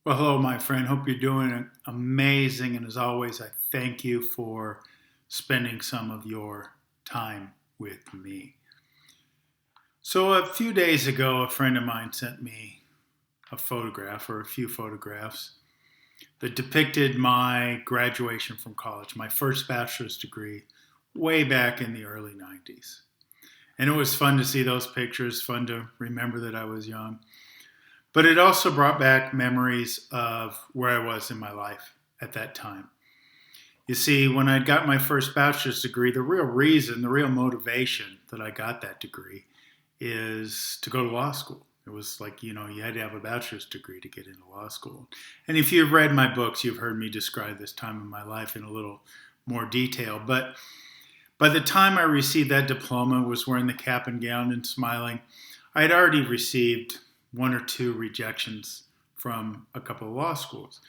Well, hello, my friend. Hope you're doing amazing. And as always, I thank you for spending some of your time with me. So, a few days ago, a friend of mine sent me a photograph or a few photographs that depicted my graduation from college, my first bachelor's degree, way back in the early 90s. And it was fun to see those pictures, fun to remember that I was young. But it also brought back memories of where I was in my life at that time. You see, when I got my first bachelor's degree, the real reason, the real motivation that I got that degree is to go to law school. It was like, you had to have a bachelor's degree to get into law school. And if you've read my books, you've heard me describe this time in my life in a little more detail. But by the time I received that diploma, was wearing the cap and gown and smiling, I had already received one or two rejections from a couple of law schools.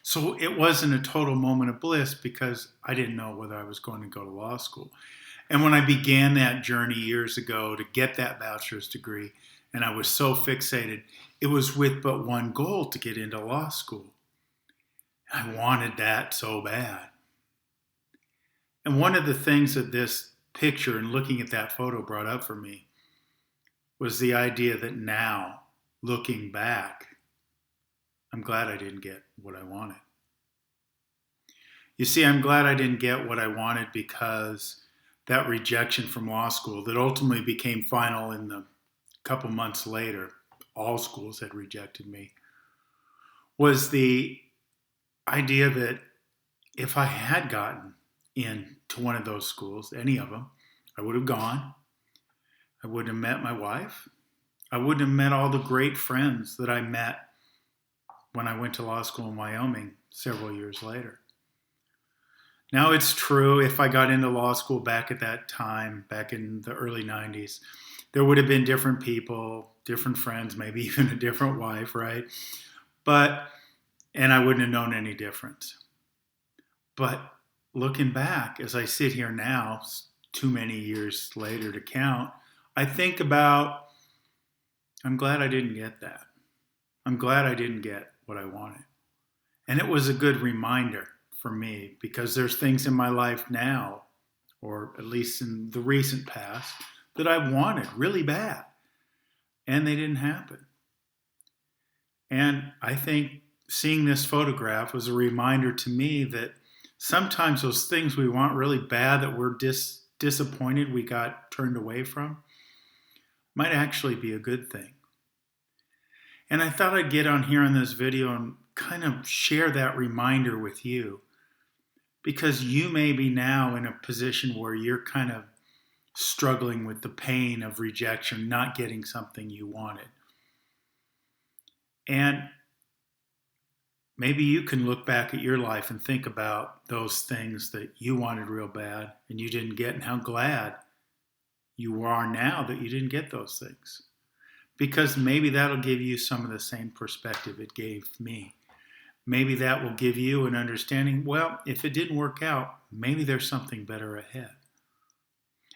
So it wasn't a total moment of bliss because I didn't know whether I was going to go to law school. And when I began that journey years ago to get that bachelor's degree, and I was so fixated, it was with but one goal: to get into law school. I wanted that so bad. And one of the things that this picture and looking at that photo brought up for me was the idea that now, looking back, I'm glad I didn't get what I wanted. You see, I'm glad I didn't get what I wanted because that rejection from law school that ultimately became final in the couple months later, all schools had rejected me, was the idea that if I had gotten into one of those schools, any of them, I would have gone. I would have met my wife. I wouldn't have met all the great friends that I met when I went to law school in Wyoming several years later. Now, it's true, if I got into law school back at that time, back in the early 90s, there would have been different people, different friends, maybe even a different wife, right? And I wouldn't have known any difference. But looking back, as I sit here now, too many years later to count, I think about, I'm glad I didn't get that. I'm glad I didn't get what I wanted. And it was a good reminder for me because there's things in my life now, or at least in the recent past, that I wanted really bad. And they didn't happen. And I think seeing this photograph was a reminder to me that sometimes those things we want really bad that we're disappointed we got turned away from might actually be a good thing. And I thought I'd get on here in this video and kind of share that reminder with you because you may be now in a position where you're kind of struggling with the pain of rejection, not getting something you wanted. And maybe you can look back at your life and think about those things that you wanted real bad and you didn't get, and how glad you are now that you didn't get those things. Because maybe that'll give you some of the same perspective it gave me. Maybe that will give you an understanding, well, if it didn't work out, maybe there's something better ahead.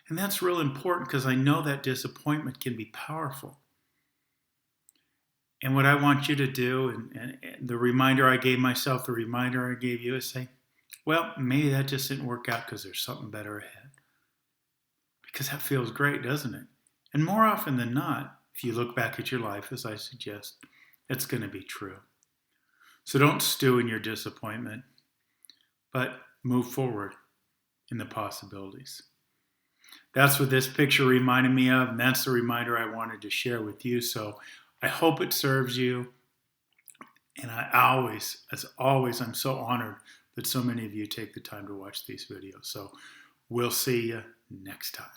And that's real important because I know that disappointment can be powerful. And what I want you to do, and the reminder I gave myself, the reminder I gave you, is say, well, maybe that just didn't work out because there's something better ahead. Because that feels great, doesn't it? And more often than not, if you look back at your life, as I suggest, it's going to be true. So don't stew in your disappointment, but move forward in the possibilities. That's what this picture reminded me of, and that's the reminder I wanted to share with you. So I hope it serves you. And as always, I'm so honored that so many of you take the time to watch these videos. So we'll see you next time.